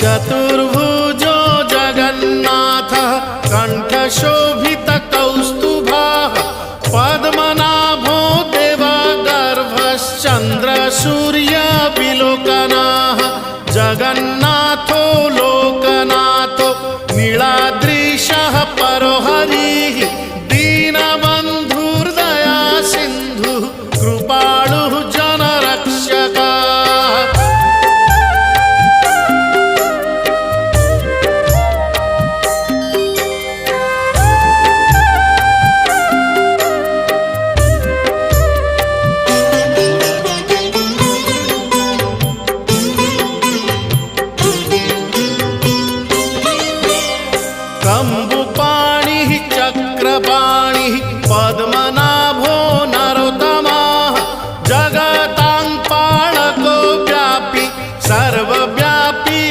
चतुर्भुजो जगन्नाथः कण्ठशोभितकौस्तुभः पद्मनाभो देवगर्भश्चन्द्रसूर्यविलोकनः जगन्नाथो लोकनाथो नीलाद्रीशः परो हरिः दीनबन्धुर्दया सिन्धुः कृपालुः जनरक्षकः। कंबुपाणिः चक्रपाणिः